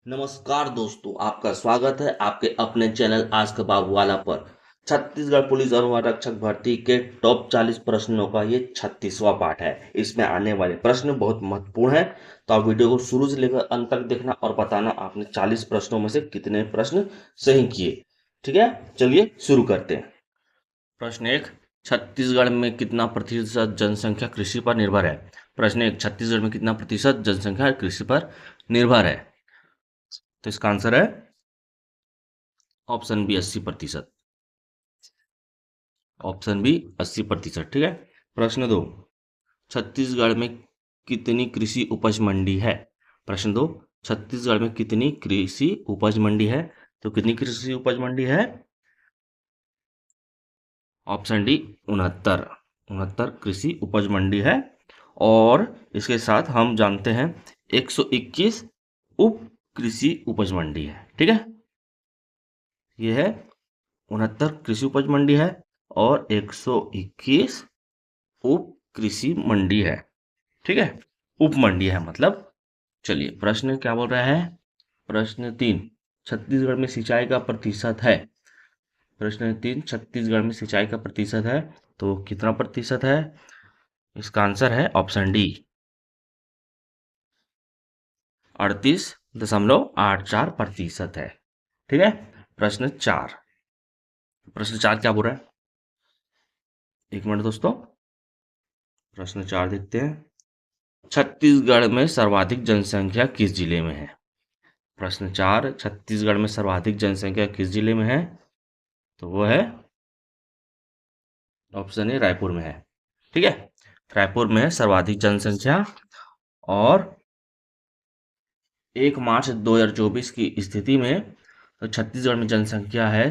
नमस्कार दोस्तों, आपका स्वागत है आपके अपने चैनल आज का बाबूवाला पर। छत्तीसगढ़ पुलिस अनुरक्षक भर्ती के टॉप 40 प्रश्नों का ये 36वां पार्ट है। इसमें आने वाले प्रश्न बहुत महत्वपूर्ण है, तो आप वीडियो को शुरू से लेकर अंत तक देखना और बताना आपने 40 प्रश्नों में से कितने प्रश्न सही किए। ठीक है, चलिए शुरू करते हैं। प्रश्न एक, छत्तीसगढ़ में कितना प्रतिशत जनसंख्या कृषि पर निर्भर है? प्रश्न एक, छत्तीसगढ़ में कितना प्रतिशत जनसंख्या कृषि पर निर्भर है? तो इसका आंसर है ऑप्शन बी 80%। Option B 80%। ठीक है। प्रश्न दो, छत्तीसगढ़ में कितनी कृषि उपज मंडी है? प्रश्न दो, छत्तीसगढ़ में कितनी कृषि उपज मंडी है? तो कितनी कृषि उपज मंडी है? Option D 69। 69 कृषि उपज मंडी है। और इसके साथ हम जानते हैं 121 उप कृषि उपज मंडी है। ठीक है, यह है 69 कृषि उपज मंडी है और 121 उप कृषि मंडी है। ठीक है, उप मंडी है मतलब। चलिए, प्रश्न क्या बोल रहा है? प्रश्न तीन, छत्तीसगढ़ में सिंचाई का प्रतिशत है? प्रश्न तीन, छत्तीसगढ़ में सिंचाई का प्रतिशत है, तो कितना प्रतिशत है? इसका आंसर है ऑप्शन डी 38.84% है। ठीक है। प्रश्न चार, प्रश्न चार क्या बोल रहा है? एक मिनट दोस्तों, प्रश्न चार देखते हैं। छत्तीसगढ़ में सर्वाधिक जनसंख्या किस जिले में है? प्रश्न चार, छत्तीसगढ़ में सर्वाधिक जनसंख्या किस जिले में है? तो वो है ऑप्शन ए रायपुर में है। ठीक है, रायपुर में है सर्वाधिक जनसंख्या। और 1 मार्च 2024 की स्थिति में तो छत्तीसगढ़ में जनसंख्या है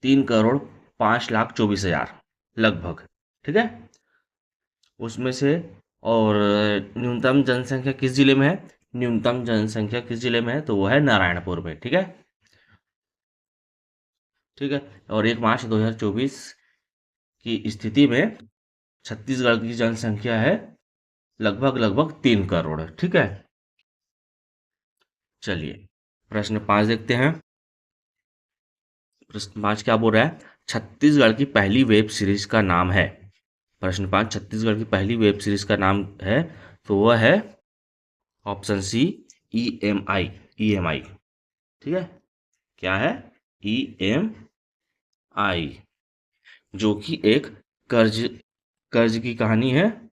3,05,24,000 लगभग। ठीक है, उसमें से और न्यूनतम जनसंख्या किस जिले में है? न्यूनतम जनसंख्या किस जिले में है? तो वो है नारायणपुर में। ठीक है। ठीक है, और 1 मार्च 2024 की स्थिति में छत्तीसगढ़ की जनसंख्या है लगभग लगभग 3 करोड़। ठीक है। चलिए, प्रश्न पांच देखते हैं। प्रश्न पांच क्या बोल रहा है? छत्तीसगढ़ की पहली वेब सीरीज का नाम है? प्रश्न पांच, छत्तीसगढ़ की पहली वेब सीरीज का नाम है, तो वह है ऑप्शन सी EMI। EMI। ठीक है, क्या है? EMI, जो कि एक कर्ज कर्ज की कहानी है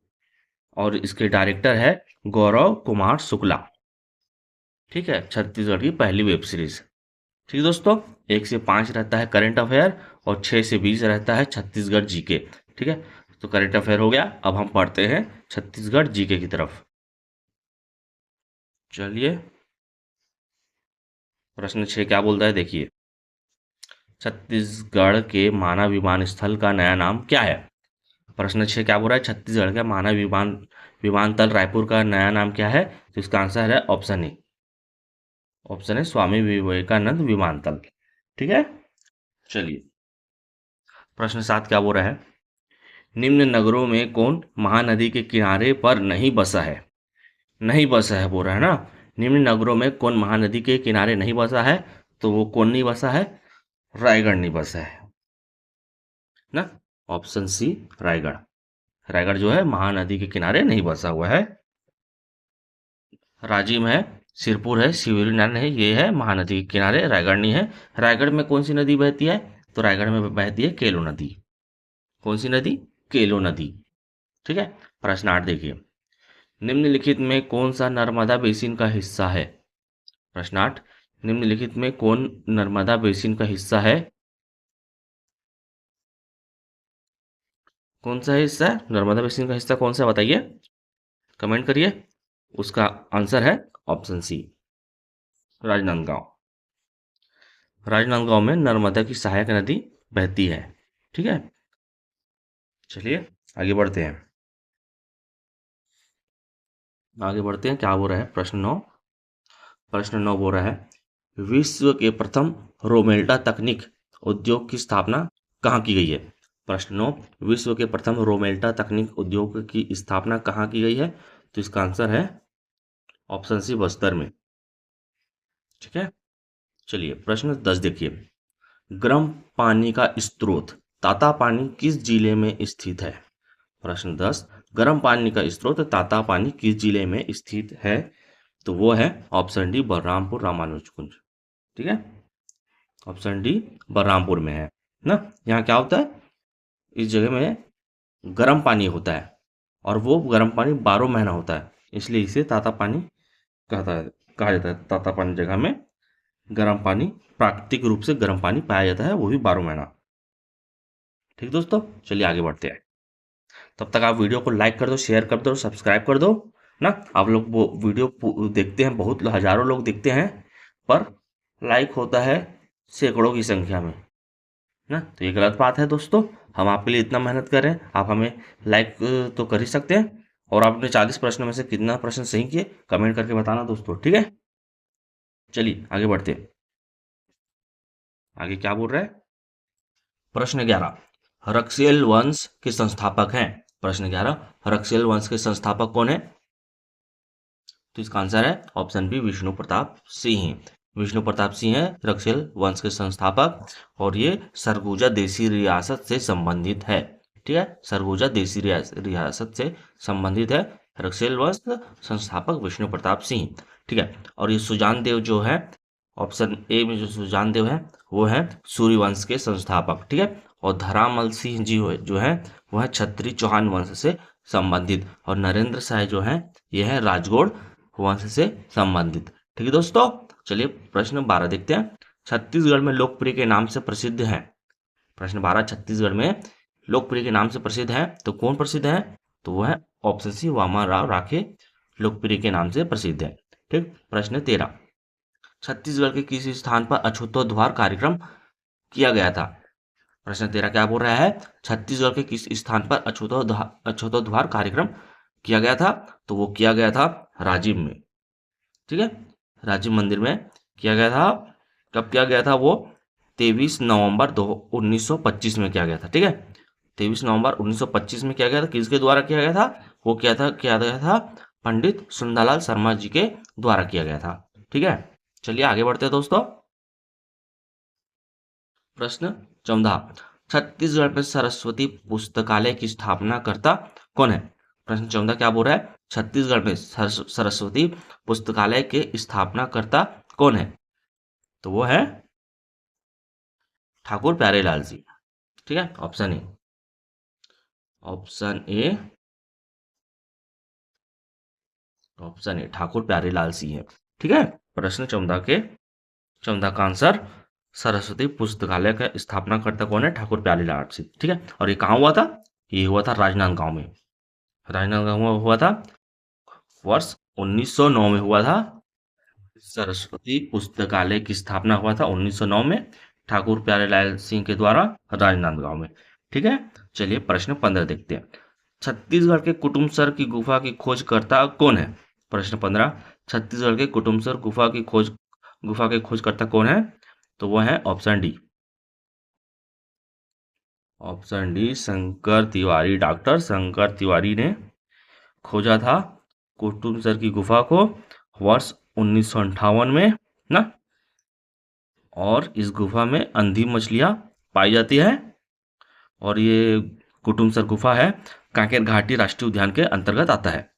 और इसके डायरेक्टर है गौरव कुमार शुक्ला। ठीक है, छत्तीसगढ़ की पहली वेब सीरीज। ठीक है दोस्तों, 1 से 5 रहता है करंट अफेयर और 6 से 20 रहता है छत्तीसगढ़ जीके। ठीक है, तो करंट अफेयर हो गया। अब हम पढ़ते हैं छत्तीसगढ़ जीके की तरफ। चलिए, प्रश्न 6 क्या बोलता है देखिए। छत्तीसगढ़ के माना विमानस्थल का नया नाम क्या है? प्रश्न 6 क्या बोल रहा है? छत्तीसगढ़ का माना विमानतल रायपुर का नया नाम क्या है? तो इसका आंसर है ऑप्शन ए। ऑप्शन है स्वामी विवेकानंद विमानतल। ठीक है। चलिए, प्रश्न 7 क्या बोल रहा है? निम्न नगरों में कौन महानदी के किनारे पर नहीं बसा है? नहीं बसा है बोल रहा है ना। निम्न नगरों में कौन महानदी के किनारे नहीं बसा है? तो वो कौन नहीं बसा है? रायगढ़ नहीं बसा है ना। Option C Raigarh. रायगढ़ जो है महानदी के किनारे नहीं बसा हुआ है। राजिम है, सिरपुर है, शिवरी नारायण है, ये है महानदी के किनारे, रायगढ़ नहीं है। रायगढ़ में कौन सी नदी बहती है? तो रायगढ़ में बहती है केलो नदी। कौन सी नदी? केलो नदी। ठीक है। प्रश्न 8 देखिए। निम्नलिखित में कौन सा नर्मदा बेसिन का हिस्सा है? प्रश्न 8, निम्नलिखित में कौन नर्मदा बेसिन का हिस्सा है? कौन सा हिस्सा है नर्मदा बेसिन का? हिस्सा कौन सा बताइए, कमेंट करिए। उसका आंसर है ऑप्शन सी राजनांदगांव। राजनांदगांव में नर्मदा की सहायक नदी बहती है। ठीक है, चलिए आगे बढ़ते हैं। आगे बढ़ते हैं, क्या बोल रहा है? प्रश्न 9। प्रश्न 9 बोल रहा है, विश्व के प्रथम रोमेल्टा तकनीक उद्योग की स्थापना कहाँ की गई है? प्रश्न 9, विश्व के प्रथम रोमेल्टा तकनीक उद्योग की स्थापना कहाँ की गई है? तो इसका आंसर है ऑप्शन सी बस्तर में। ठीक है। चलिए प्रश्न 10 देखिए, गर्म पानी का स्रोत तातापानी किस जिले में स्थित है? प्रश्न 10, गर्म पानी का स्रोत तातापानी किस जिले में स्थित है? तो वो है ऑप्शन डी बलरामपुर रामानुजगंज। ठीक है, ऑप्शन डी बलरामपुर में है ना। यहाँ क्या होता है, इस जगह में गर्म पानी होता है और वो गर्म पानी 12 महीना होता है, इसलिए इसे ताता पानी कहता है, कहा जाता है। ताता पानी जगह में गर्म पानी, प्राकृतिक रूप से गर्म पानी पाया जाता है, वो भी 12 महीना। ठीक दोस्तों, चलिए आगे बढ़ते हैं। तब तक आप वीडियो को लाइक कर दो, शेयर कर दो, सब्सक्राइब कर दो ना। आप लोग वो वीडियो देखते हैं, बहुत हजारों लोग देखते हैं, पर लाइक होता है सैकड़ों की संख्या में ना, तो ये गलत बात है दोस्तों। हम आपके लिए इतना मेहनत कर रहे हैं, आप हमें लाइक तो कर ही सकते हैं। और आपने 40 प्रश्नों में से कितना प्रश्न सही किए कमेंट करके बताना दोस्तों, ठीक है। चलिए आगे बढ़ते हैं। आगे क्या बोल रहा है, प्रश्न 11, हरक्सेल वंश के संस्थापक हैं। प्रश्न 11, हरक्सेल वंश के संस्थापक कौन है? तो इसका आंसर है ऑप्शन बी विष्णु प्रताप सिंह। विष्णु प्रताप सिंह है हरक्सेल वंश के संस्थापक, और ये सरगुजा देसी रियासत से संबंधित है। ठीक है, सरगुजा देसी रियासत से संबंधित है हरक्सेल वंश, संस्थापक विष्णु प्रताप सिंह। ठीक है, और ये सुजान देव जो है, ऑप्शन ए में जो सुजान देव है वो है सूर्यवंश के संस्थापक। ठीक है, और धरामल सिंह जी जो है वह क्षत्रिय चौहान वंश से संबंधित, और नरेंद्र साय जो है ये है राजगौड़ वंश से संबंधित। ठीक है दोस्तों, चलिए प्रश्न 12 देखते हैं। छत्तीसगढ़ में लोकप्रिय के नाम से प्रसिद्ध है। प्रश्न 12, छत्तीसगढ़ में लोकप्रिय के नाम से प्रसिद्ध है, तो कौन प्रसिद्ध है? तो वो है ऑप्शन सी वामनराव राठे, लोकप्रिय के नाम से प्रसिद्ध है। ठीक, प्रश्न 13, छत्तीसगढ़ के किस स्थान पर अछूतोद्वार कार्यक्रम किया गया था? प्रश्न 13 क्या बोल रहा है, छत्तीसगढ़ के किस स्थान पर अछूतोद्वार कार्यक्रम किया गया था? तो वो किया गया था राजिम में। ठीक है, राजिम मंदिर में किया गया था। कब किया गया था वो? 23 नवंबर 1925 में किया गया था। ठीक है, 23 नवंबर 1925 में किया गया था। किसके द्वारा किया गया था? वो किया गया था पंडित सुंदरलाल शर्मा जी के द्वारा किया गया था। ठीक है, चलिए आगे बढ़ते हैं दोस्तों। प्रश्न 14, छत्तीसगढ़ में सरस्वती पुस्तकालय की स्थापना करता कौन है? प्रश्न 14 क्या बोल रहा है, छत्तीसगढ़ में सरस्वती पुस्तकालय के स्थापना करता कौन है? तो वो है ठाकुर प्यारेलाल जी। ठीक है, option A, option A, option A Thakur Pyarelal Singh है। ठीक है, प्रश्न 14 का आंसर सरस्वती पुस्तकालय का स्थापना करता कौन है? ठाकुर प्यारेलाल सिंह। ठीक है, और ये कहाँ हुआ था? ये हुआ था राजनांदगांव में। राजनांदगांव में हुआ था, वर्ष 1909 में हुआ था। सरस्वती पुस्तकालय की स्थापना हुआ था 1909 में ठाकुर प्यारेलाल सिंह के द्वारा राजनांदगांव में। ठीक है, चलिए प्रश्न 15 देखते हैं। छत्तीसगढ़ के कुटुमसर की गुफा की खोजकर्ता कौन है? प्रश्न 15, छत्तीसगढ़ के कुटुमसर गुफा के खोजकर्ता कौन है? तो वह है option D, option D Shankar Tiwari. Doctor Shankar Tiwari ने खोजा था कुटुमसर की गुफा को वर्ष 1958 में ना। और इस गुफा में अंधी मछलियां पाई जाती है, और ये कुटुमसर गुफा है कांकेर घाटी राष्ट्रीय उद्यान के अंतर्गत आता है।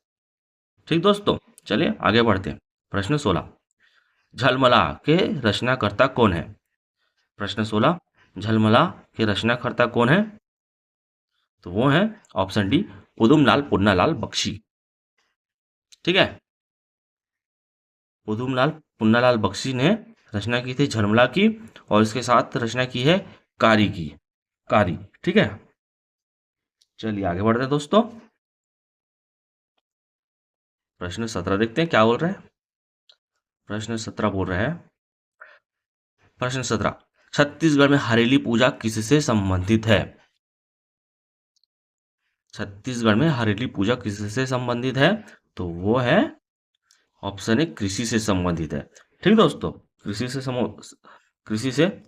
ठीक दोस्तों, चलिए आगे बढ़ते हैं। प्रश्न 16, झलमला के रचनाकर्ता कौन है? प्रश्न 16, झलमला के रचनाकर्ता कौन है? तो वो है ऑप्शन डी उदुमलाल पुन्नालाल बख्शी। ठीक है, उदुमलाल पुन्नालाल बख्शी ने रचना की थी झलमला की, और इसके साथ रचना की है कारी की, कारी। ठीक है, चलिए आगे बढ़ते हैं दोस्तों। प्रश्न 17 देखते हैं क्या बोल रहे हैं। प्रश्न 17 बोल रहे हैं, प्रश्न 17, छत्तीसगढ़ में हरेली पूजा किससे संबंधित है? छत्तीसगढ़ में हरेली पूजा किससे संबंधित है? तो वो है ऑप्शन ए कृषि से संबंधित है। ठीक दोस्तों, कृषि से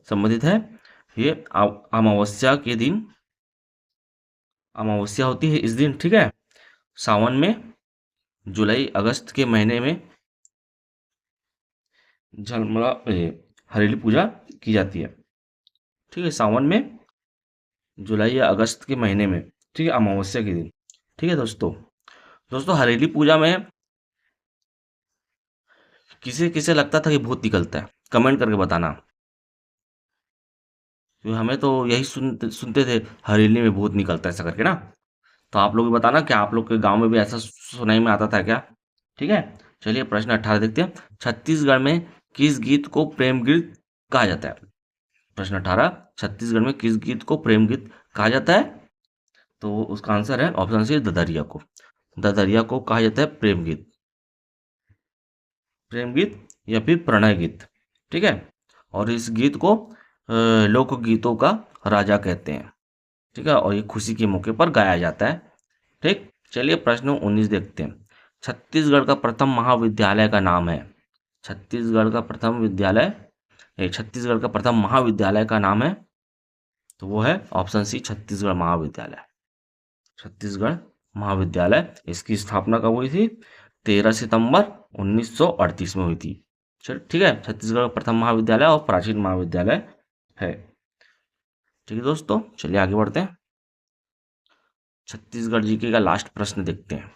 संबंधित है। ये अमावस्या के दिन, अमावस्या होती है इस दिन। ठीक है, सावन में, जुलाई अगस्त के महीने में झलमला हरेली पूजा की जाती है। ठीक है, सावन में, जुलाई या अगस्त के महीने में, ठीक है, अमावस्या के दिन। ठीक है दोस्तों, दोस्तों हरेली पूजा में किसे किसे लगता था कि भूत निकलता है, कमेंट करके बताना। क्योंकि हमें तो यही सुनते सुनते थे, हरेली में भूत निकलता है ऐसा करके ना। तो आप लोग भी बताना कि आप लोग के गांव में भी ऐसा सुनाई में आता था क्या। ठीक है, चलिए प्रश्न 18 देखते हैं। छत्तीसगढ़ में किस गीत को प्रेम गीत कहा जाता है? प्रश्न 18, छत्तीसगढ़ में किस गीत को प्रेम गीत कहा जाता है? तो उसका आंसर है ऑप्शन सी, ददरिया को। ददरिया को कहा जाता है प्रेम गीत, प्रेम गीत या फिर प्रणय गीत। ठीक है, और इस गीत को लोकगीतों का राजा कहते हैं। ठीक है, और ये खुशी के मौके पर गाया जाता है। ठीक, चलिए प्रश्न 19 देखते हैं। छत्तीसगढ़ का प्रथम महाविद्यालय का नाम है। छत्तीसगढ़ का प्रथम विद्यालय, छत्तीसगढ़ का प्रथम महाविद्यालय का नाम है, तो वो है ऑप्शन सी, छत्तीसगढ़ महाविद्यालय। छत्तीसगढ़ महाविद्यालय, इसकी स्थापना कब हुई थी? 13 सितंबर 1938 में हुई थी। चल ठीक है, छत्तीसगढ़ का प्रथम महाविद्यालय और प्राचीन महाविद्यालय है। ठीक है दोस्तों, चलिए आगे बढ़ते हैं। छत्तीसगढ़ जीके का लास्ट प्रश्न देखते हैं।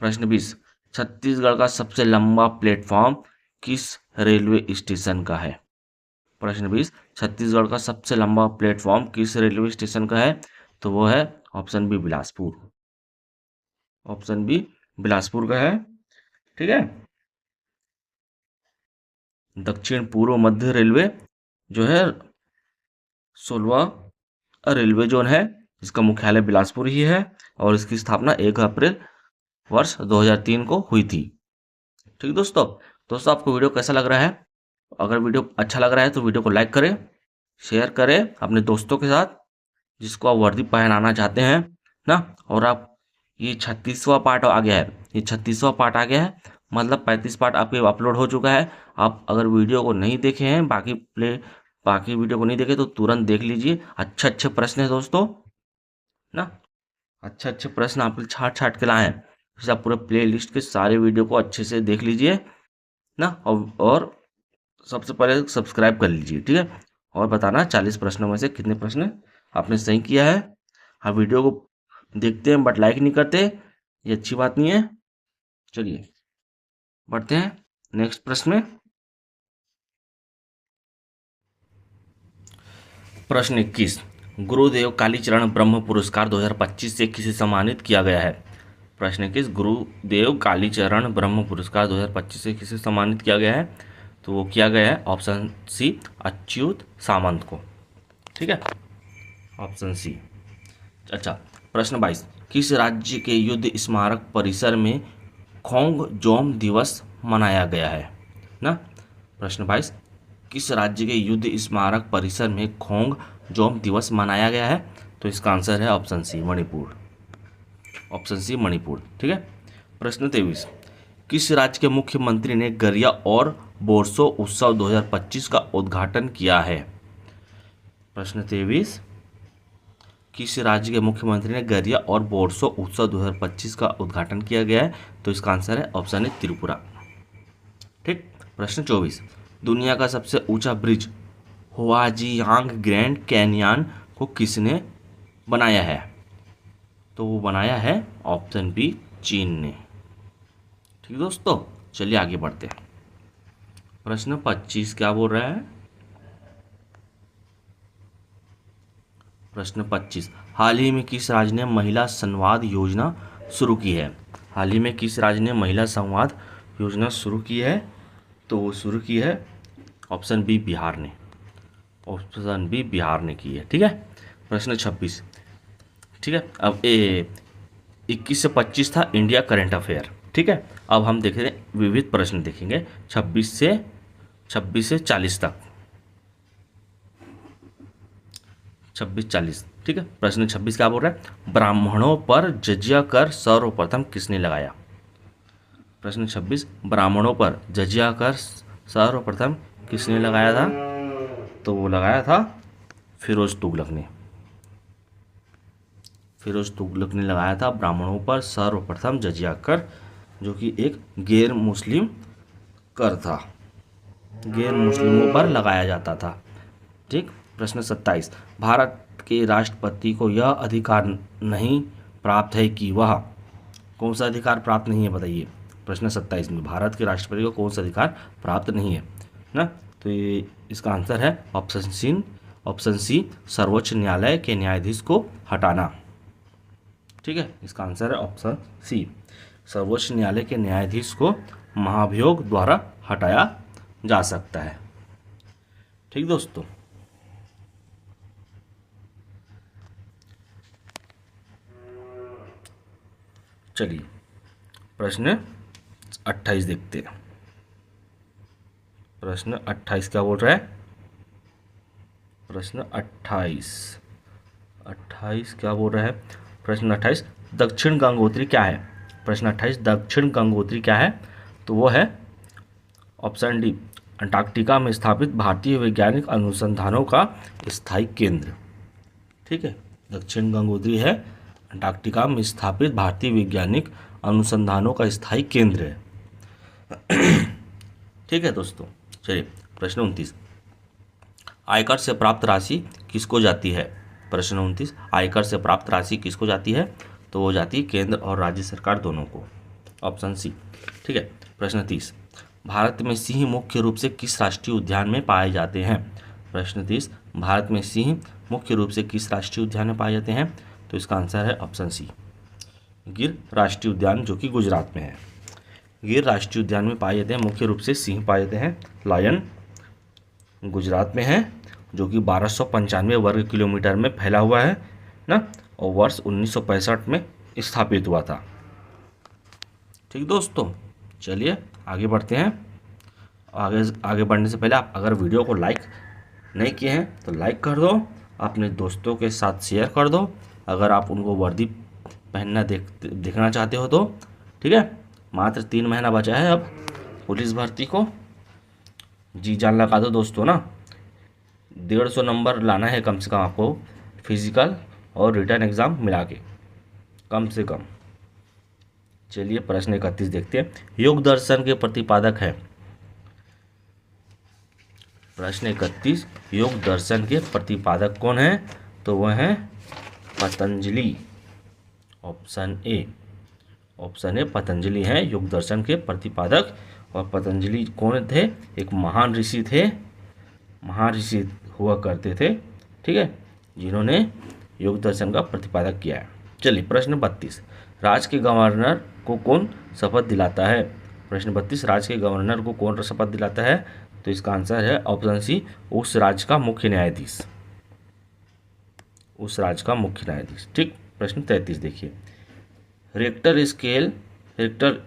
प्रश्न 20, छत्तीसगढ़ का सबसे लंबा प्लेटफॉर्म किस रेलवे स्टेशन का है? प्रश्न 20, छत्तीसगढ़ का सबसे लंबा प्लेटफॉर्म किस रेलवे स्टेशन का है? तो वो है option B, Bilaspur. Option B, Bilaspur का है। ठीक है, दक्षिण पूर्व मध्य रेलवे जो है 16वां रेलवे जोन है, इसका मुख्यालय बिलासपुर ही है, और इसकी स्थापना 1 अप्रैल वर्ष 2003 को हुई थी। ठीक दोस्तों, दोस्तों आपको वीडियो कैसा लग रहा है? अगर वीडियो अच्छा लग रहा है तो वीडियो को लाइक करें, शेयर करें अपने दोस्तों के साथ जिसको आप वर्दी पहनाना चाहते हैं ना। और आप, ये 36वां पार्ट आ गया है, ये 36वां पार्ट आ गया है, मतलब 35 पार्ट आपके अपलोड हो चुका है। आप अगर वीडियो को नहीं देखे हैं, बाकी वीडियो को नहीं देखे तो तुरंत देख लीजिए। अच्छे अच्छे प्रश्न है दोस्तों ना, अच्छे अच्छे प्रश्न आपके छाट छाट के लाए हैं। इसे आप पूरे प्ले लिस्ट के सारे वीडियो को अच्छे से देख लीजिए ना, और सबसे पहले सब्सक्राइब कर लीजिए। ठीक है, और बताना 40 प्रश्नों में से कितने प्रश्न आपने सही किया है। हाँ, वीडियो को देखते हैं बट लाइक नहीं करते, ये अच्छी बात नहीं है। चलिए बढ़ते हैं नेक्स्ट प्रश्न में। प्रश्न 21, गुरुदेव कालीचरण ब्रह्म पुरस्कार 2025 से किसे सम्मानित किया गया है? प्रश्न 21, गुरुदेव कालीचरण ब्रह्म पुरस्कार 2025 से किसे सम्मानित किया गया है? तो वो किया गया है ऑप्शन सी, अच्युत सामंत को। ठीक है, ऑप्शन सी। अच्छा, प्रश्न 22, किस राज्य के युद्ध स्मारक परिसर में खोंग जोम दिवस मनाया गया है ना? प्रश्न 22, किस राज्य के युद्ध स्मारक परिसर में खोंग जोम दिवस मनाया गया है? तो इसका आंसर है option C, Manipur. Option C, Manipur. ठीक है, प्रश्न 23, किस राज्य के मुख्यमंत्री ने गरिया और बोरसो उत्सव 2025 का उद्घाटन किया है? प्रश्न 23, किस राज्य के मुख्यमंत्री ने गरिया और बोरसो उत्सव 2025 का उद्घाटन किया गया है? तो इसका आंसर है ऑप्शन ए, त्रिपुरा। ठीक, प्रश्न 24, दुनिया का सबसे ऊंचा ब्रिज हुआजियांग ग्रैंड कैनियन को किसने बनाया है? तो वो बनाया है ऑप्शन बी, चीन ने। ठीक दोस्तों, चलिए आगे बढ़ते हैं। प्रश्न 25 क्या बोल रहा है? प्रश्न 25, हाल ही में किस राज्य ने महिला संवाद योजना शुरू की है? हाल ही में किस राज्य ने महिला संवाद योजना शुरू की है? तो वो शुरू की है ऑप्शन बी, बिहार ने। ऑप्शन बी, बिहार ने की है। ठीक है, प्रश्न 26। ठीक है, अब 21 से 25 था इंडिया करंट अफेयर। ठीक है, अब हम देख रहे हैं विविध प्रश्न देखेंगे 26 से 40 तक। 26-40। ठीक है, प्रश्न 26 क्या बोल रहा है? ब्राह्मणों पर जजिया कर सर्वप्रथम किसने लगाया? प्रश्न 26, ब्राह्मणों पर जजिया कर सर्वप्रथम किसने लगाया था? तो वो लगाया था फिरोज तुगलक ने। फिरोज तुगलक ने लगाया था ब्राह्मणों पर सर्वप्रथम जजिया कर, जो कि एक गैर मुस्लिम कर था। गैर मुस्लिमों पर लगाया जाता था। ठीक। प्रश्न 27, भारत के राष्ट्रपति को यह अधिकार नहीं प्राप्त है कि वह, कौन सा अधिकार प्राप्त नहीं है बताइए। प्रश्न 27 में भारत के राष्ट्रपति को कौन सा अधिकार प्राप्त नहीं है ना, तो ये इसका आंसर है ऑप्शन सी सर्वोच्च न्यायालय के न्यायाधीश को हटाना। ठीक है, इसका आंसर है ऑप्शन सी, सर्वोच्च न्यायालय के न्यायाधीश को महाभियोग द्वारा हटाया जा सकता है। ठीक दोस्तों, चलिए प्रश्न 28 देखते हैं। प्रश्न 28 क्या बोल रहा है? प्रश्न 28 क्या बोल रहा है? प्रश्न 28, दक्षिण गंगोत्री क्या है? प्रश्न 28, दक्षिण गंगोत्री क्या है? तो वो है ऑप्शन डी, अंटार्कटिका में स्थापित भारतीय वैज्ञानिक अनुसंधानों का स्थायी केंद्र। ठीक है, दक्षिण गंगोत्री है अंटार्कटिका में स्थापित भारतीय वैज्ञानिक अनुसंधानों का स्थायी केंद्र है। ठीक है दोस्तों, चलिए प्रश्न 29, आयकर से प्राप्त राशि किसको जाती है? प्रश्न 29, आयकर से प्राप्त राशि किसको जाती है? तो वो जाती है केंद्र और राज्य सरकार दोनों को, ऑप्शन सी। ठीक है, प्रश्न 30, भारत में सिंह मुख्य रूप से किस राष्ट्रीय उद्यान में पाए जाते हैं? प्रश्न 30, भारत में सिंह मुख्य रूप से किस राष्ट्रीय उद्यान में पाए जाते हैं? तो इसका आंसर है ऑप्शन सी, गिर राष्ट्रीय उद्यान, जो कि गुजरात में है। गिर राष्ट्रीय उद्यान में पाए जाते हैं मुख्य रूप से सिंह पाए जाते हैं। लायन गुजरात में है, जो कि 1295 वर्ग किलोमीटर में फैला हुआ है ना, और वर्ष 1965 में स्थापित हुआ था। ठीक दोस्तों, चलिए आगे बढ़ते हैं। आगे बढ़ने से पहले आप अगर वीडियो को लाइक नहीं किए हैं तो लाइक कर दो, अपने दोस्तों के साथ शेयर कर दो, अगर आप उनको वर्दी पहनना देखना चाहते हो तो। ठीक है, मात्र 3 महीना बचा है अब पुलिस भर्ती को, जी जान लगा दो दोस्तों ना। 150 नंबर लाना है कम से कम आपको, फिजिकल और रिटर्न एग्ज़ाम मिला के कम से कम। चलिए प्रश्न 31 देखते हैं, योग दर्शन के प्रतिपादक है? प्रश्न 31, योग दर्शन के प्रतिपादक कौन है? तो वह है पतंजलि, ऑप्शन ए पतंजलि है योग दर्शन के प्रतिपादक। और पतंजलि कौन थे? एक महान ऋषि थे, महान ऋषि हुआ करते थे। ठीक है, जिन्होंने योग दर्शन का प्रतिपादक किया है। चलिए प्रश्न 32, राज्य के गवर्नर को कौन शपथ दिलाता है? प्रश्न 32, राज्य के गवर्नर को कौन शपथ दिलाता है? तो इसका आंसर है ऑप्शन सी, उस राज्य का मुख्य न्यायाधीश, उस राज्य का मुख्य न्यायाधीश। ठीक, प्रश्न 33 देखिए, रिक्टर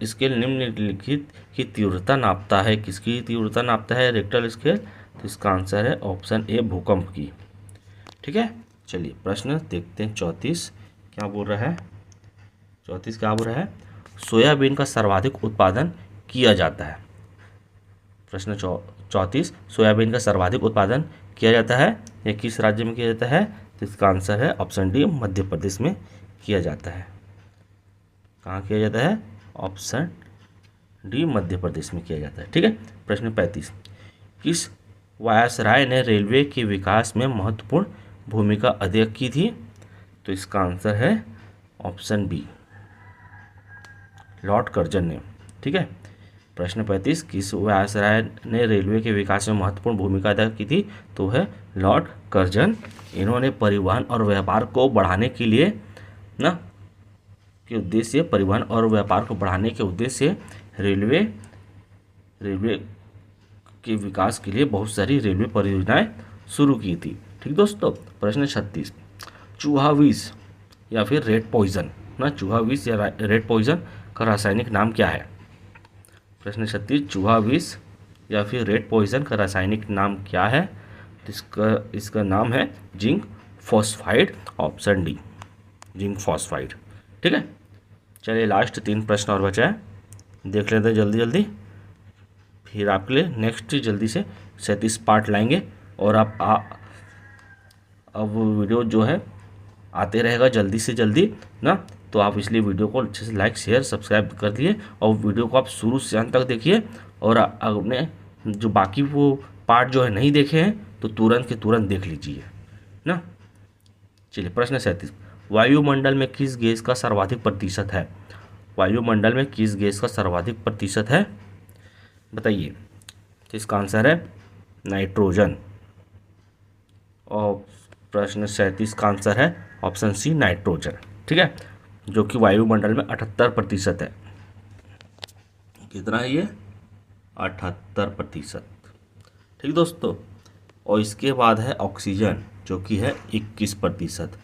स्केल निम्नलिखित की तीव्रता नापता है? किसकी तीव्रता नापता है रिक्टर स्केल? तो इसका आंसर है ऑप्शन ए, भूकंप की। ठीक है, चलिए प्रश्न देखते हैं 34 क्या बोल रहा है। 34 क्या बोल रहा है? सोयाबीन का सर्वाधिक उत्पादन किया जाता है। प्रश्न 34, सोयाबीन का सर्वाधिक उत्पादन किया जाता है या किस राज्य में किया जाता है? तो इसका आंसर है ऑप्शन डी, मध्य प्रदेश में किया जाता है। कहाँ किया जाता है? ऑप्शन डी, मध्य प्रदेश में किया जाता है। ठीक है, प्रश्न 35, किस वायसराय ने रेलवे के विकास में महत्वपूर्ण भूमिका अदा की थी? तो इसका आंसर है ऑप्शन बी, लॉर्ड कर्जन ने। ठीक है, प्रश्न 35, किस वायसराय ने रेलवे के विकास में महत्वपूर्ण भूमिका अदा की थी? तो है लॉर्ड कर्जन। इन्होंने परिवहन और व्यापार को बढ़ाने के लिए ना के उद्देश्य, परिवहन और व्यापार को बढ़ाने के उद्देश्य से रेलवे के विकास के लिए बहुत सारी रेलवे परियोजनाएं शुरू की थी। ठीक दोस्तों, प्रश्न 36, चूहा विष या फिर रेड पॉइजन ना, चूहा विष या रेड पॉइजन का रासायनिक नाम क्या है? प्रश्न 36, चूहा विष या फिर रेड पॉइजन का रासायनिक नाम क्या है? इसका नाम है zinc phosphide, option D, zinc phosphide. ठीक है, चलिए लास्ट 3 प्रश्न और बचा है, देख लेते हैं जल्दी, फिर आपके लिए नेक्स्ट जल्दी से 37 पार्ट लाएंगे। और अब वीडियो जो है आते रहेगा जल्दी से जल्दी ना, तो आप इसलिए वीडियो को अच्छे से लाइक शेयर सब्सक्राइब कर दिए और वीडियो को आप शुरू से अंत तक देखिए और अपने जो बाकी वो पार्ट जो है नहीं देखे हैं तो तुरंत के तुरंत देख लीजिए ना। चलिए प्रश्न 37, वायुमंडल में किस गैस का सर्वाधिक प्रतिशत है? वायुमंडल में किस गैस का सर्वाधिक प्रतिशत है बताइए। तो इसका आंसर है नाइट्रोजन। और प्रश्न 37 का आंसर है ऑप्शन सी नाइट्रोजन। ठीक है, जो कि वायुमंडल में 78% है। कितना है ये? 78%। ठीक दोस्तों, और इसके बाद है ऑक्सीजन जो कि है 21%।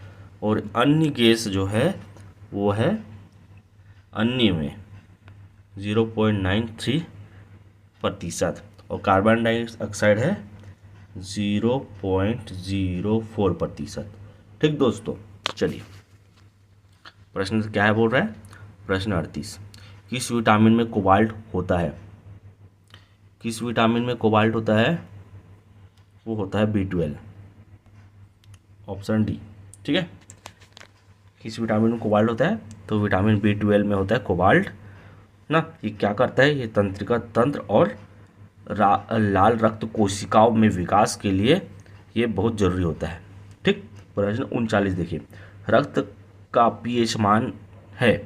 और अन्य गैस जो है वो है अन्य में 0.93%। और कार्बन डाइऑक्साइड है 0.04%। ठीक दोस्तों, चलिए प्रश्न क्या है बोल रहा है। प्रश्न 38, किस विटामिन में कोबाल्ट होता है? किस विटामिन में कोबाल्ट होता है? वो होता है B12, ऑप्शन डी। ठीक है, किस विटामिन में कोबाल्ट होता है? तो विटामिन B12 में होता है कोबाल्ट ना। ये क्या करता है? ये तंत्रिका तंत्र और लाल रक्त कोशिकाओं में विकास के लिए ये बहुत जरूरी होता है। ठीक, प्रश्न 39 देखिए, रक्त का पीएच मान है।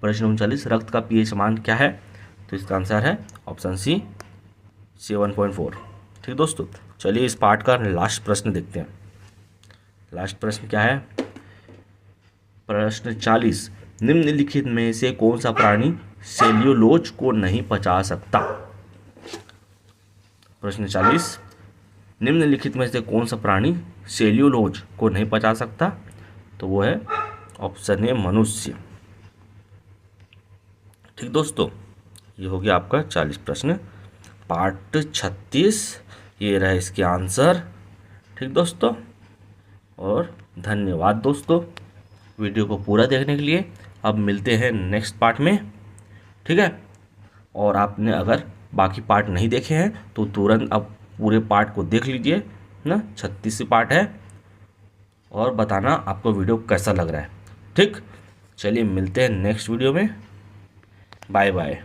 प्रश्न 39, रक्त का पीएच मान क्या है? तो इसका आंसर है ऑप्शन सी 7.4। ठीक दोस्तों, चलिए इस पार्ट का लास्ट प्रश्न देखते हैं। लास्ट प्रश्न क्या है? प्रश्न 40, निम्नलिखित में से कौन सा प्राणी सेल्यूलोज को नहीं पचा सकता? प्रश्न 40, निम्नलिखित में से कौन सा प्राणी सेल्यूलोज को नहीं पचा सकता? तो वो है ऑप्शन ए मनुष्य। ठीक दोस्तों, ये हो गया आपका 40 प्रश्न। पार्ट 36 ये रहा इसके आंसर। ठीक दोस्तों, और धन्यवाद दोस्तों वीडियो को पूरा देखने के लिए। अब मिलते हैं नेक्स्ट पार्ट में। ठीक है, और आपने अगर बाकी पार्ट नहीं देखे हैं तो तुरंत अब पूरे पार्ट को देख लीजिए ना। 36 पार्ट है, और बताना आपको वीडियो कैसा लग रहा है। ठीक, चलिए मिलते हैं नेक्स्ट वीडियो में। Bye bye.